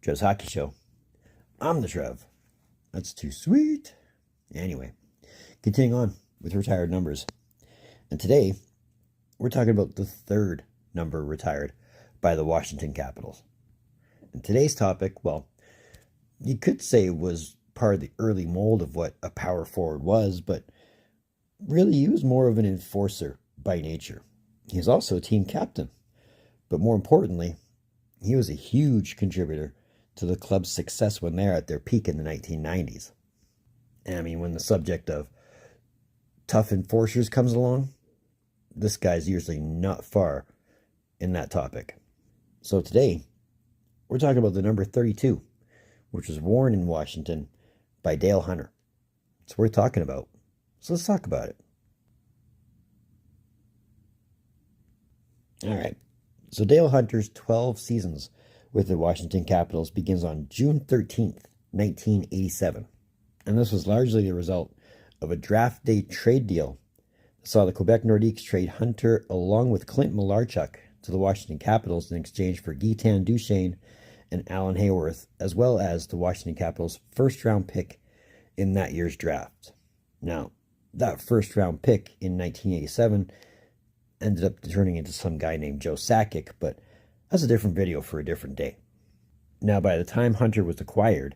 Trev's Hockey Show. I'm the Trev. That's too sweet. Anyway, continuing on with retired numbers. And today, we're talking about the third number retired by the Washington Capitals. And today's topic, well, you could say it was part of the early mold of what a power forward was, but really he was more of an enforcer by nature. He was also a team captain. But more importantly, he was a huge contributor to the club's success when they're at their peak in the 1990s. And I mean, when the subject of tough enforcers comes along, this guy's usually not far in that topic. So today, we're talking about the number 32, which was worn in Washington by Dale Hunter. It's worth talking about. So let's talk about it. All right. So Dale Hunter's 12 seasons with the Washington Capitals begins on June 13th, 1987. And this was largely the result of a draft day trade deal that saw the Quebec Nordiques trade Hunter along with Clint Malarchuk to the Washington Capitals in exchange for Guy Duchesne and Alan Hayworth, as well as the Washington Capitals' first-round pick in that year's draft. Now, that first-round pick in 1987 ended up turning into some guy named Joe Sakic, but that's a different video for a different day. Now, by the time Hunter was acquired,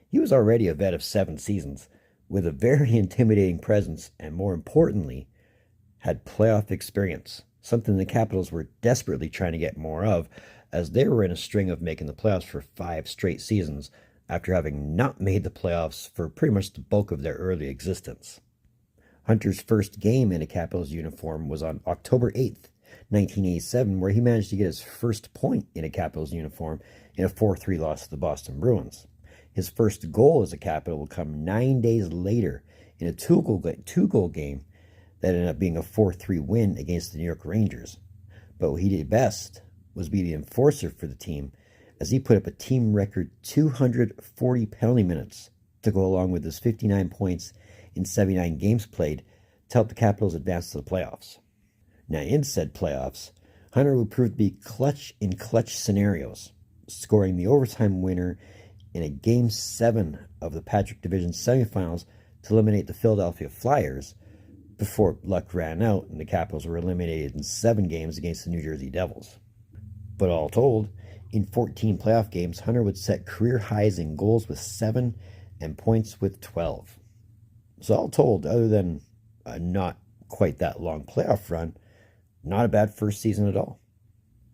he was already a vet of 7 seasons, with a very intimidating presence, and more importantly, had playoff experience, something the Capitals were desperately trying to get more of, as they were in a string of making the playoffs for 5 straight seasons, after having not made the playoffs for pretty much the bulk of their early existence. Hunter's first game in a Capitals uniform was on October 8th, 1987, where he managed to get his first point in a Capitals uniform in a 4-3 loss to the Boston Bruins. His first goal as a Capital would come 9 days later in a two-goal game that ended up being a 4-3 win against the New York Rangers. But what he did best was be the enforcer for the team, as he put up a team record 240 penalty minutes to go along with his 59 points in 79 games played to help the Capitals advance to the playoffs. Now, in said playoffs, Hunter would prove to be clutch in clutch scenarios, scoring the overtime winner in a Game 7 of the Patrick Division semifinals to eliminate the Philadelphia Flyers before luck ran out and the Capitals were eliminated in 7 games against the New Jersey Devils. But all told, in 14 playoff games, Hunter would set career highs in goals with 7 and points with 12. So all told, other than a not quite that long playoff run, not a bad first season at all.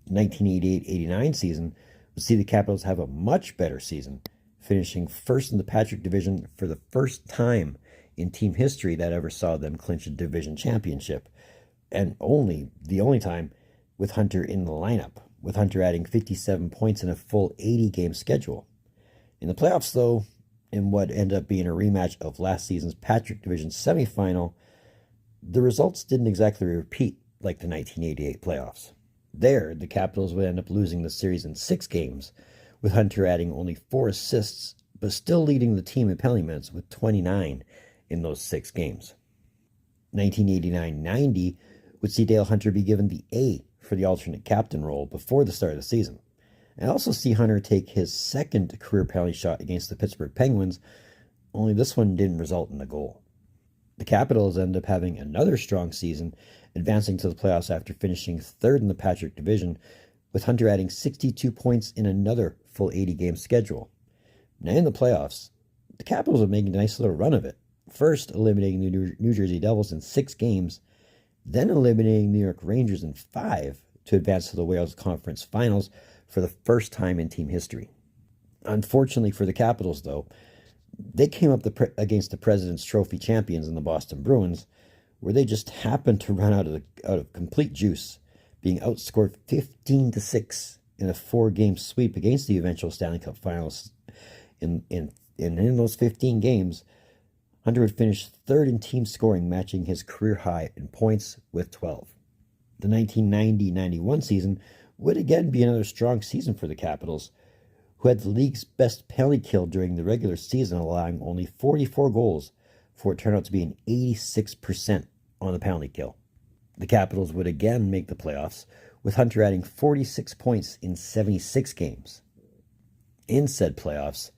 The 1988-89 season would see the Capitals have a much better season, finishing first in the Patrick Division for the first time in team history that ever saw them clinch a division championship, and the only time with Hunter in the lineup, with Hunter adding 57 points in a full 80-game schedule. In the playoffs, though, in what ended up being a rematch of last season's Patrick Division semifinal, the results didn't exactly repeat like the 1988 playoffs. There, the Capitals would end up losing the series in 6 games, with Hunter adding only 4 assists, but still leading the team in penalty minutes with 29 in those 6 games. 1989-90 would see Dale Hunter be given the A for the alternate captain role before the start of the season, and also see Hunter take his second career penalty shot against the Pittsburgh Penguins, only this one didn't result in a goal. The Capitals ended up having another strong season, advancing to the playoffs after finishing third in the Patrick Division, with Hunter adding 62 points in another full 80-game schedule. Now in the playoffs, the Capitals would make a nice little run of it, first eliminating the New Jersey Devils in 6 games, then eliminating the New York Rangers in 5 to advance to the Wales Conference Finals for the first time in team history. Unfortunately for the Capitals, though, they came up against the President's Trophy champions in the Boston Bruins, where they just happened to run out of complete juice, being outscored 15-6 in a 4-game sweep against the eventual Stanley Cup Finals. In those 15 games, Hunter would finish third in team scoring, matching his career high in points with 12. The 1990-91 season would again be another strong season for the Capitals, who had the league's best penalty kill during the regular season, allowing only 44 goals for it turned out to be an 86% on the penalty kill. The Capitals would again make the playoffs, with Hunter adding 46 points in 76 games. In said playoffs,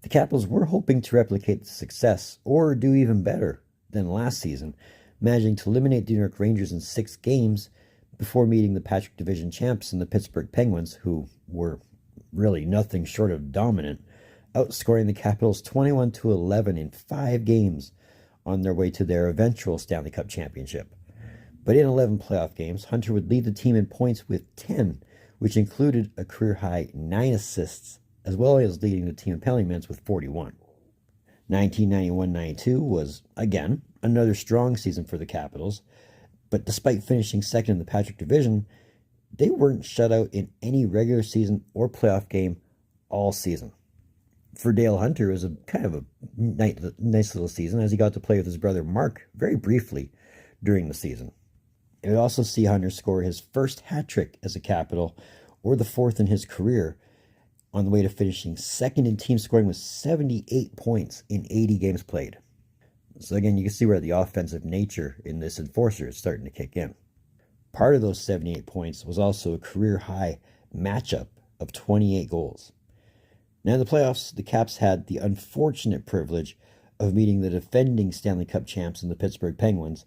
the Capitals were hoping to replicate the success or do even better than last season, managing to eliminate the New York Rangers in 6 games before meeting the Patrick Division champs and the Pittsburgh Penguins, who were really nothing short of dominant, outscoring the Capitals 21-11 in 5 games on their way to their eventual Stanley Cup championship. But in 11 playoff games, Hunter would lead the team in points with 10, which included a career-high 9 assists, as well as leading the team in penalty minutes with 41. 1991-92 was, again, another strong season for the Capitals, but despite finishing second in the Patrick Division, they weren't shut out in any regular season or playoff game all season. For Dale Hunter, it was a kind of a nice little season, as he got to play with his brother Mark very briefly during the season. It would also see Hunter score his first hat trick as a Capital, or the 4th in his career, on the way to finishing second in team scoring with 78 points in 80 games played. So again, you can see where the offensive nature in this enforcer is starting to kick in. Part of those 78 points was also a career-high matchup of 28 goals. Now in the playoffs, the Caps had the unfortunate privilege of meeting the defending Stanley Cup champs in the Pittsburgh Penguins,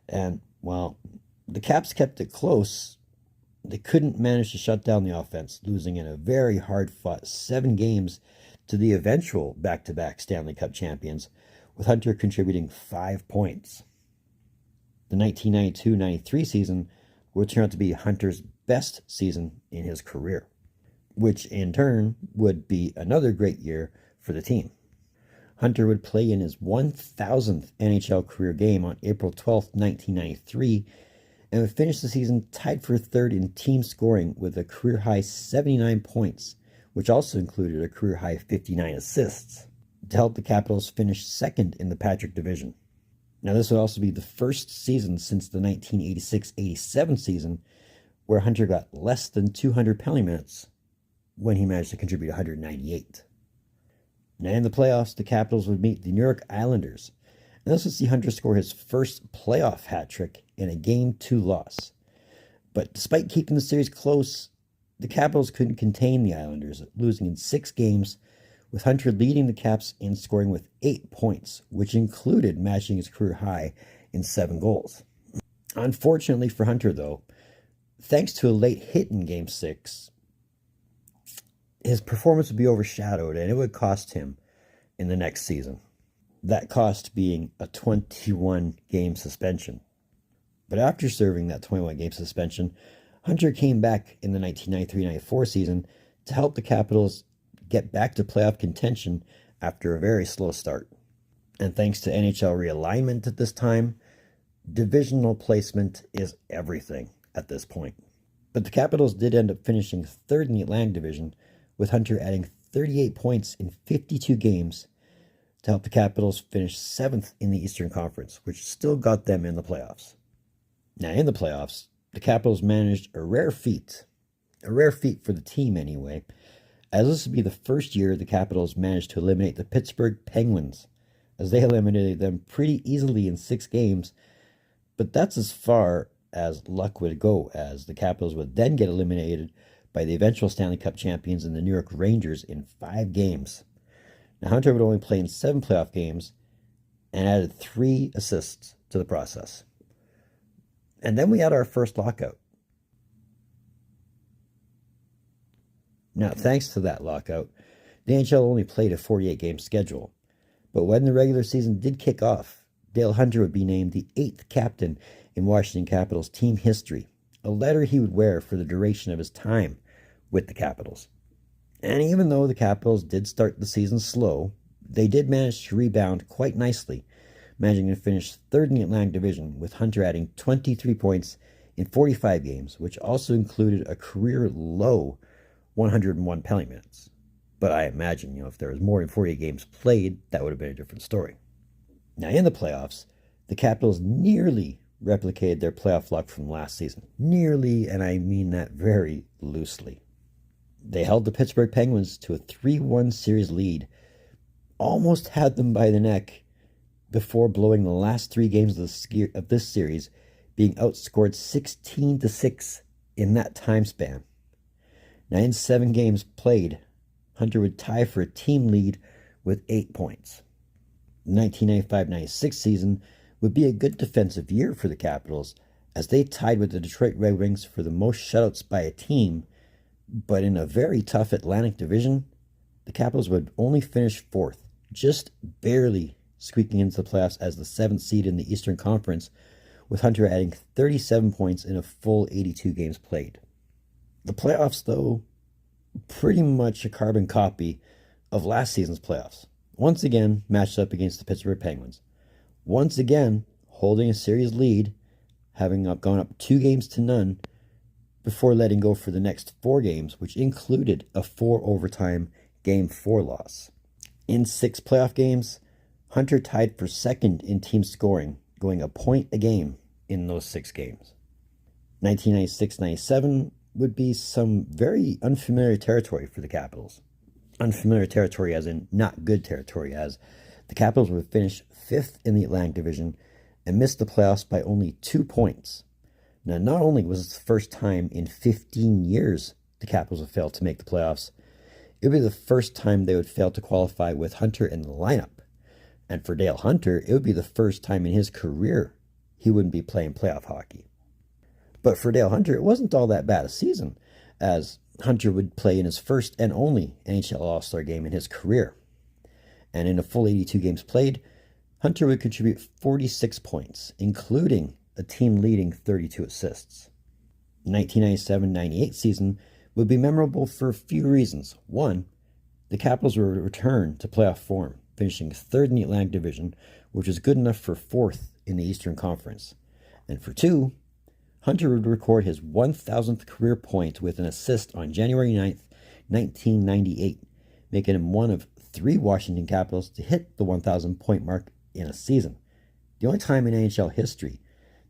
and, well, the Caps kept it close. They couldn't manage to shut down the offense, losing in a very hard-fought 7 games to the eventual back-to-back Stanley Cup champions, with Hunter contributing 5 points. The 1992-93 season would turn out to be Hunter's best season in his career, which in turn would be another great year for the team. Hunter would play in his 1,000th NHL career game on April 12, 1993, and would finish the season tied for 3rd in team scoring with a career-high 79 points, which also included a career-high 59 assists, to help the Capitals finish 2nd in the Patrick Division. Now, this would also be the first season since the 1986-87 season where Hunter got less than 200 penalty minutes when he managed to contribute 198. Now, in the playoffs, the Capitals would meet the New York Islanders, and this would see Hunter score his first playoff hat trick in a Game 2 loss. But despite keeping the series close, the Capitals couldn't contain the Islanders, losing in 6 games, with Hunter leading the Caps in scoring with 8 points, which included matching his career high in 7 goals. Unfortunately for Hunter, though, thanks to a late hit in Game 6, his performance would be overshadowed, and it would cost him in the next season. That cost being a 21-game suspension. But after serving that 21-game suspension, Hunter came back in the 1993-94 season to help the Capitals get back to playoff contention after a very slow start. And thanks to NHL realignment at this time, divisional placement is everything at this point. But the Capitals did end up finishing 3rd in the Atlantic Division, with Hunter adding 38 points in 52 games to help the Capitals finish 7th in the Eastern Conference, which still got them in the playoffs. Now, in the playoffs, the Capitals managed a rare feat for the team anyway, as this would be the first year the Capitals managed to eliminate the Pittsburgh Penguins, as they eliminated them pretty easily in 6 games, but that's as far as luck would go, as the Capitals would then get eliminated by the eventual Stanley Cup champions in the New York Rangers in 5 games. Now, Hunter would only play in 7 playoff games and added 3 assists to the process. And then we had our first lockout. Now, thanks to that lockout, the NHL only played a 48-game schedule. But when the regular season did kick off, Dale Hunter would be named the 8th captain in Washington Capitals team history, a letter he would wear for the duration of his time with the Capitals. And even though the Capitals did start the season slow, they did manage to rebound quite nicely, managing to finish 3rd in the Atlantic Division, with Hunter adding 23 points in 45 games, which also included a career-low 101 penalty minutes. But I imagine, if there was more than 48 games played, that would have been a different story. Now, in the playoffs, the Capitals nearly replicated their playoff luck from last season. Nearly, and I mean that very loosely. They held the Pittsburgh Penguins to a 3-1 series lead, almost had them by the neck, before blowing the last 3 games of this series, being outscored 16-6 in that time span. Now, in 7 games played, Hunter would tie for a team lead with 8 points. The 1995-96 season would be a good defensive year for the Capitals, as they tied with the Detroit Red Wings for the most shutouts by a team, but in a very tough Atlantic division, the Capitals would only finish 4th, just barely squeaking into the playoffs as the 7th seed in the Eastern Conference, with Hunter adding 37 points in a full 82 games played. The playoffs, though, pretty much a carbon copy of last season's playoffs. Once again, matched up against the Pittsburgh Penguins. Once again, holding a series lead, having gone up 2-0 before letting go for the next 4 games, which included a 4-overtime Game 4 loss. In 6 playoff games, Hunter tied for 2nd in team scoring, going a point a game in those 6 games. 1996-97 would be some very unfamiliar territory for the Capitals. Unfamiliar territory as in not good territory, as the Capitals would finish 5th in the Atlantic Division and missed the playoffs by only 2 points. Now, not only was it the first time in 15 years the Capitals would fail to make the playoffs, it would be the first time they would fail to qualify with Hunter in the lineup. And for Dale Hunter, it would be the first time in his career he wouldn't be playing playoff hockey. But for Dale Hunter, it wasn't all that bad a season, as Hunter would play in his first and only NHL All-Star game in his career. And in a full 82 games played, Hunter would contribute 46 points, including a team-leading 32 assists. The 1997-98 season would be memorable for a few reasons. One, the Capitals would return to playoff form, finishing 3rd in the Atlantic Division, which was good enough for 4th in the Eastern Conference. And for 2, Hunter would record his 1,000th career point with an assist on January 9th, 1998, making him one of 3 Washington Capitals to hit the 1,000 point mark in a season. The only time in NHL history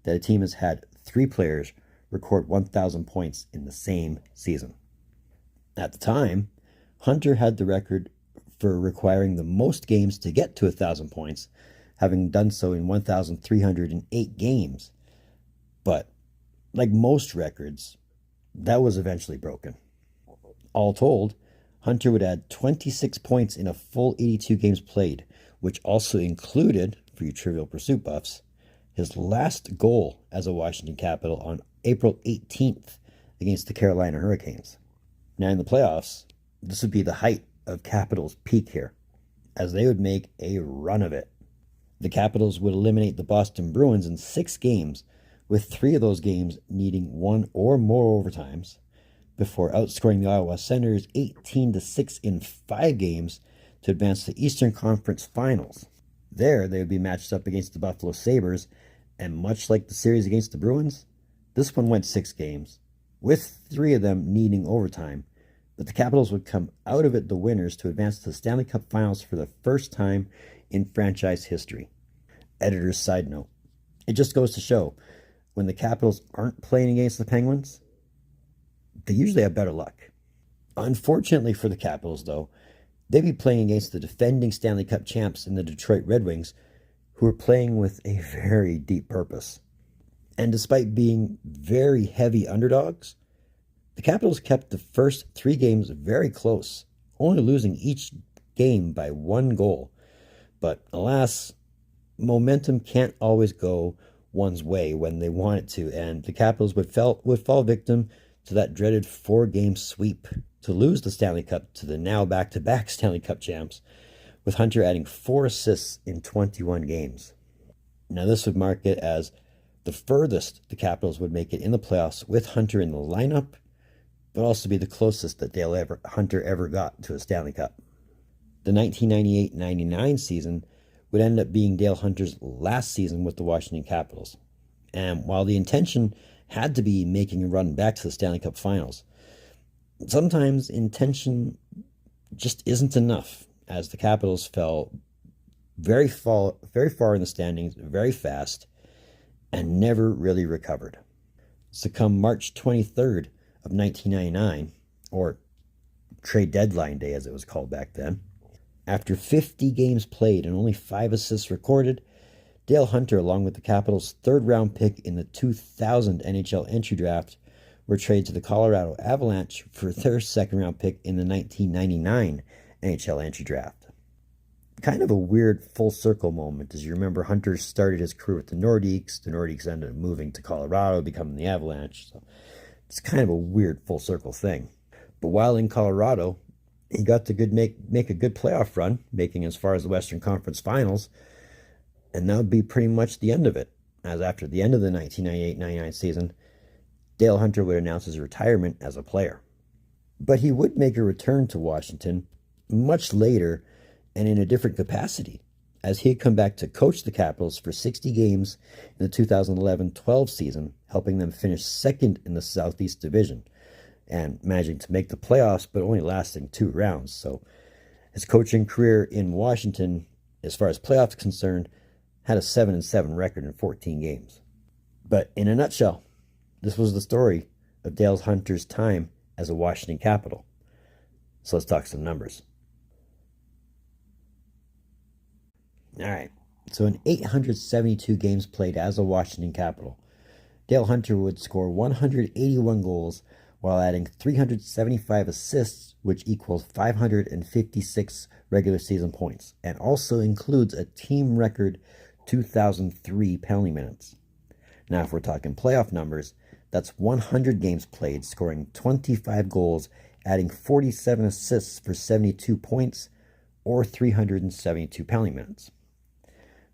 that a team has had 3 players record 1,000 points in the same season. At the time, Hunter had the record for requiring the most games to get to 1,000 points, having done so in 1,308 games. But like most records, that was eventually broken. All told, Hunter would add 26 points in a full 82 games played, which also included, for you Trivial Pursuit buffs, his last goal as a Washington Capital on April 18th against the Carolina Hurricanes. Now in the playoffs, this would be the height of Capitals' peak here, as they would make a run of it. The Capitals would eliminate the Boston Bruins in 6 games, with 3 of those games needing 1 or more overtimes, before outscoring the Ottawa Senators 18-6 in 5 games to advance to the Eastern Conference Finals. There, they would be matched up against the Buffalo Sabres, and much like the series against the Bruins, this one went 6 games, with 3 of them needing overtime, but the Capitals would come out of it the winners to advance to the Stanley Cup Finals for the first time in franchise history. Editor's side note, it just goes to show, when the Capitals aren't playing against the Penguins, they usually have better luck. Unfortunately for the Capitals, though, they'd be playing against the defending Stanley Cup champs in the Detroit Red Wings, who are playing with a very deep purpose. And despite being very heavy underdogs, the Capitals kept the first 3 games very close, only losing each game by 1 goal. But alas, momentum can't always go one's way when they want it to, and the Capitals would fall victim to that dreaded 4-game sweep to lose the Stanley Cup to the now back-to-back Stanley Cup champs, with Hunter adding 4 assists in 21 games. Now this would mark it as the furthest the Capitals would make it in the playoffs with Hunter in the lineup, but also be the closest that Hunter ever got to a Stanley Cup. The 1998-99 season would end up being Dale Hunter's last season with the Washington Capitals. And while the intention had to be making a run back to the Stanley Cup Finals, sometimes intention just isn't enough, as the Capitals fell very far in the standings very fast and never really recovered. So come March 23rd of 1999, or trade deadline day as it was called back then, after 50 games played and only 5 assists recorded, Dale Hunter, along with the Capitals' 3rd-round pick in the 2000 NHL entry draft, were traded to the Colorado Avalanche for their second-round pick in the 1999 NHL entry draft. Kind of a weird full-circle moment, as you remember Hunter started his career with the Nordiques. The Nordiques ended up moving to Colorado, becoming the Avalanche. So it's kind of a weird full-circle thing. But while in Colorado, he got to make a good playoff run, making as far as the Western Conference Finals, and that would be pretty much the end of it, as after the end of the 1998-99 season, Dale Hunter would announce his retirement as a player. But he would make a return to Washington much later and in a different capacity, as he had come back to coach the Capitals for 60 games in the 2011-12 season, helping them finish second in the Southeast Division and managing to make the playoffs, but only lasting 2 rounds. So his coaching career in Washington, as far as playoffs concerned, had a 7-7 record in 14 games. But in a nutshell, this was the story of Dale Hunter's time as a Washington Capital. So let's talk some numbers. All right, so in 872 games played as a Washington Capital, Dale Hunter would score 181 goals while adding 375 assists, which equals 556 regular season points, and also includes a team record 2,003 penalty minutes. Now, if we're talking playoff numbers, that's 100 games played, scoring 25 goals, adding 47 assists for 72 points, or 372 penalty minutes.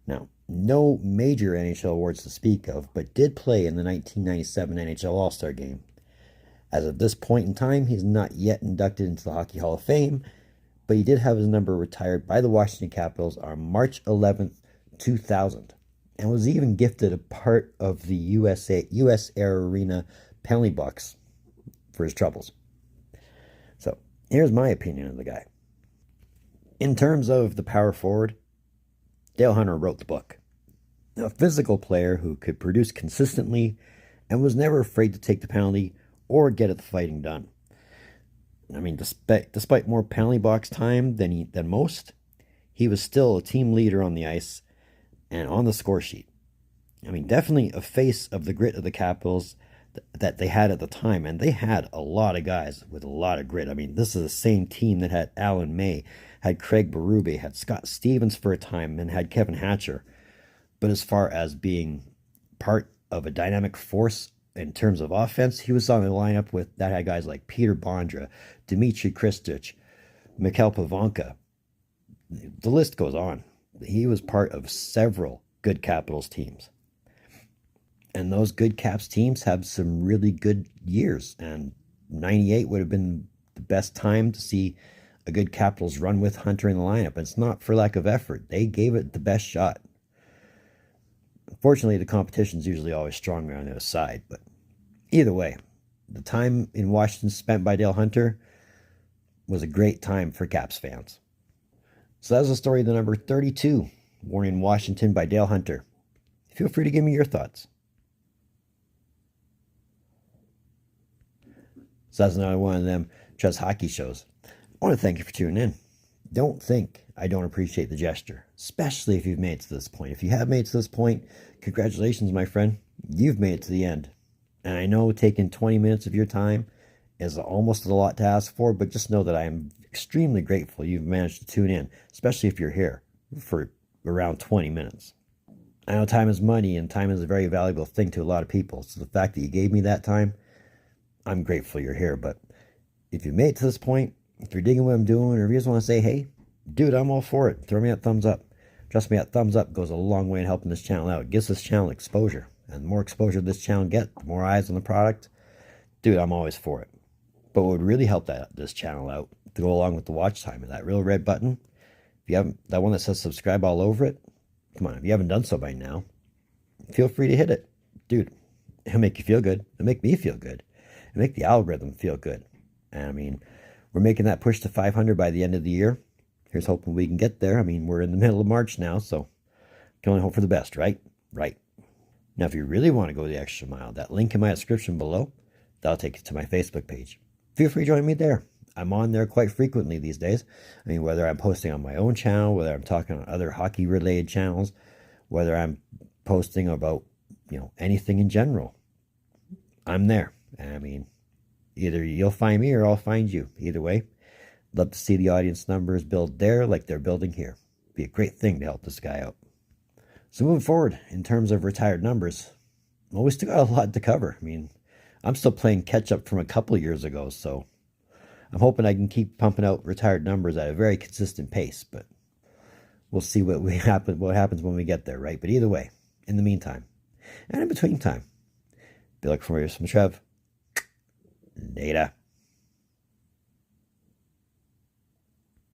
Now, no major NHL awards to speak of, but did play in the 1997 NHL All-Star Game. As of this point in time, he's not yet inducted into the Hockey Hall of Fame, but he did have his number retired by the Washington Capitals on March 11th, 2000, and was even gifted a part of the US Air Arena penalty box for his troubles. So, here's my opinion of the guy. In terms of the power forward, Dale Hunter wrote the book. A physical player who could produce consistently and was never afraid to take the penalty or get at the fighting done. I mean, despite more penalty box time than most, he was still a team leader on the ice and on the score sheet. I mean, definitely a face of the grit of the Capitals that they had at the time, and they had a lot of guys with a lot of grit. I mean, this is the same team that had Alan May, had Craig Berube, had Scott Stevens for a time, and had Kevin Hatcher. But as far as being part of a dynamic force in terms of offense, he was on the lineup that had guys like Peter Bondra, Dmitry Kristich, Mikhail Pavanka. The list goes on. He was part of several good Capitals teams. And those good Caps teams have some really good years. And 98 would have been the best time to see a good Capitals run with Hunter in the lineup. It's not for lack of effort. They gave it the best shot. Unfortunately, the competition's usually always stronger on the other side. But either way, the time in Washington spent by Dale Hunter was a great time for Caps fans. So that was the story of the number 32, worn in Washington by Dale Hunter. Feel free to give me your thoughts. So that's another one of them Trev's hockey shows. I want to thank you for tuning in. Don't think I don't appreciate the gesture, especially if you've made it to this point. If you have made it to this point, congratulations, my friend. You've made it to the end. And I know taking 20 minutes of your time is almost a lot to ask for, but just know that I am extremely grateful you've managed to tune in, especially if you're here for around 20 minutes. I know time is money, and time is a very valuable thing to a lot of people. So the fact that you gave me that time, I'm grateful you're here. But if you made it to this point, if you're digging what I'm doing, or if you just want to say, hey, dude, I'm all for it, throw me a thumbs up. Trust me, that thumbs up goes a long way in helping this channel out. It gives this channel exposure. And the more exposure this channel gets, the more eyes on the product, dude, I'm always for it. But what would really help this channel out, to go along with the watch time, is that real red button. If you haven't, that one that says subscribe all over it, come on, if you haven't done so by now, feel free to hit it. Dude, it'll make you feel good. It'll make me feel good. It'll make the algorithm feel good. And I mean, we're making that push to 500 by the end of the year. Here's hoping we can get there. I mean, we're in the middle of March now, so can only hope for the best, right? Right. Now, if you really want to go the extra mile, that link in my description below, that'll take you to my Facebook page. Feel free to join me there. I'm on there quite frequently these days. I mean, whether I'm posting on my own channel, whether I'm talking on other hockey-related channels, whether I'm posting about, anything in general, I'm there. I mean, either you'll find me or I'll find you. Either way, love to see the audience numbers build there like they're building here. Be a great thing to help this guy out. So moving forward, in terms of retired numbers, well, we still got a lot to cover. I mean, I'm still playing catch up from a couple of years ago, so I'm hoping I can keep pumping out retired numbers at a very consistent pace, but we'll see what happens when we get there, right? But either way, in the meantime, and in between time, be looking for some Trev. Later.